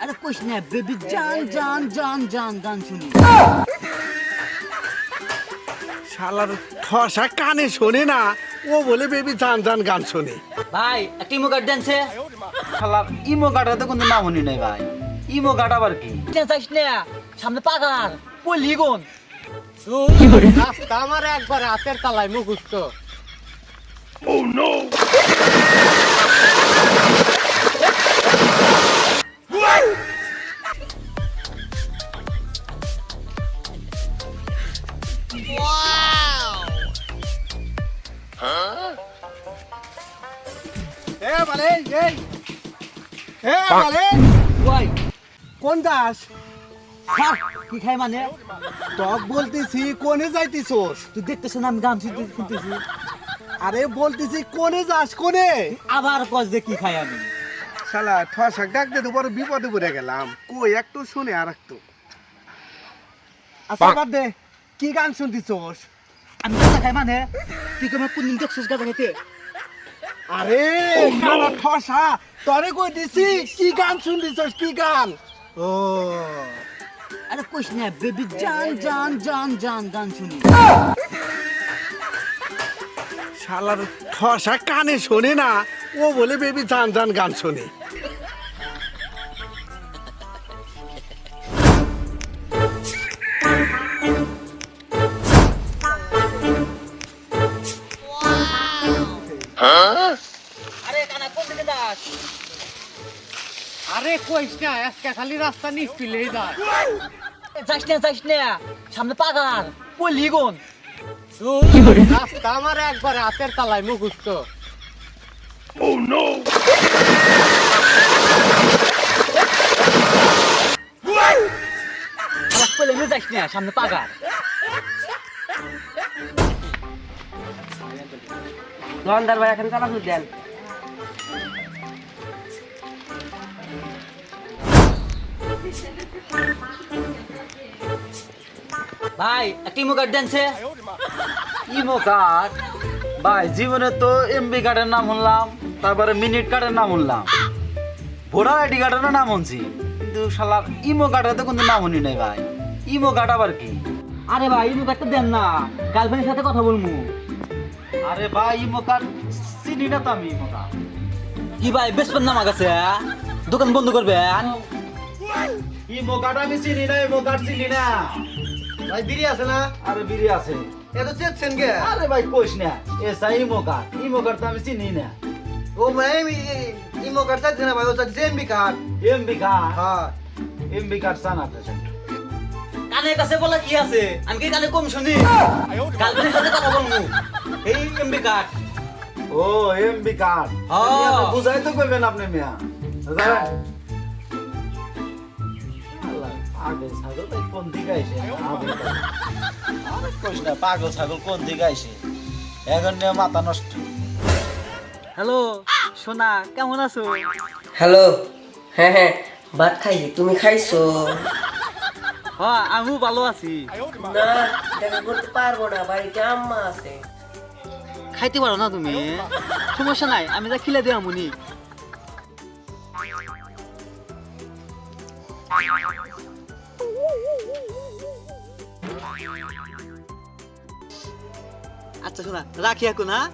আরে কইস না বেবি জান জান জান জান গান শুনি। শালার ঠসা কানে শোনে না, ও বলে বেবি জান জান গান শোনে। ভাই একটা ইমো কার্ড দেনছে। শালা ইমো কাটা তো কোনো নাম শুনি নাই ভাই। ইমো কাটা আবার কি? চাইছ না সামনে পাগার পলিগন। রাস্তা আমার একবার হাতের তালায় মুখস্থ। এ বলে এই এ বলে ওই কোন দাস? কি খাই মানে তক বলতেছি কোনে যাইতিছস? তুই দেখতেছ না আমি গান শুনতেছি। আরে বলতেছি কোনে যাস কোনে? আবার কস যে কি খাই আমি। শালা ঠসা ডাক দে, বড় বিপদে পড়ে গেলাম। কই একটু শুনে আর একটু। আচ্ছা বাদ দে, কি গান শুনতিছস? আমি গাঁজা খাই মানে তুই কেমন কোন দিন দেখছিস গাঁজা খাইতে? আরে শালা ঠসা, তরে কই দিছি কি গান শুনতিছস? কি গান? ও আরে কইস না বেবি জান জান জান জান গান শুনি। শালার ঠসা কানে শোনে না, ও বলে বেবি জান জান গান শোনে। আরে কানা কোন দিকে যাস? আরে কইস না, আজকে খালি রাস্তা নিচ্ছিলেই যায়। যাইস না সামনে পাগার পলিগন। রাস্তা আমার একবার হাতের তালায় মুখস্থ। পলিগন যাইস না সামনে পাগার। দোকানদার ভাই এখন চালা দেন। ভাই একটা ইমো কার্ড দেনছে। ইমো কার্ড? ভাই জীবনে তো এমবি কার্ডের নাম শুনলাম, তারপরে মিনিট কার্ডের নাম শুনলাম, ভোটার আইডি কার্ডের নাম শুনছি, কিন্তু শালা ইমো কার্ডের তো কোনো নাম শুনি নাই ভাই। ইমো কার্ড আবার কি? আরে ভাই ইমো কার্ডটা দেন না, গার্লফ্রেন্ডের সাথে কথা বলবো। আরে ভাই ইমো কার্ড চিনি না তো আমি। ইমো কার্ড কি ভাই বেসপেন নাম আছে, দোকান বন্ধ করবেন? ইমো কার্ড আমি চিনি না, ইমো কার্ড চিনি না। ভাই বিড়ি আছে না? আরে বিড়ি আছে। এত চেকছেন কে? আরে ভাই কইস না, এসা ইমো কার্ড, ইমো কার্ড তো আমি চিনি না। ও ভাই ইমো কার্ড চাইছে না ভাই, ও চাইছে এমবি কার্ড। MB card? হ্যাঁ এমবি কার্ড চান আপনার? কানের কাছে বলা কি আছে, আমি কি কানে কম শুনি? গার্লফ্রেন্ডের সাথে কথা বলবো, এই এমবি কার্ড। ও এমবি কার্ড, হ্যাঁ। বুঝাই তো করবেন আপনি মিয়া। দাঁড়ান। পাগল ছাগল ভাই কোন দিকে আইছে? আরে কইস না, পাগল ছাগল কোন দিকে আইছে? এখন নিয়ে মাথা নষ্ট। হ্যালো সোনা, কেমন আছো? হ্যালো, হ্যাঁ হ্যাঁ ভাত খাইছি, তুমি খাইছো? হ্যাঁ আমিও ভালো আছি। না, দেখা করতে পারবো না, বাড়িতে আম্মা আছে। খাইতে পারো না তুমি? সমস্যা নাই, আমি যা খিলে দিও মুনি। আচ্ছা শোনা, রাখি এখন। হ্যাঁ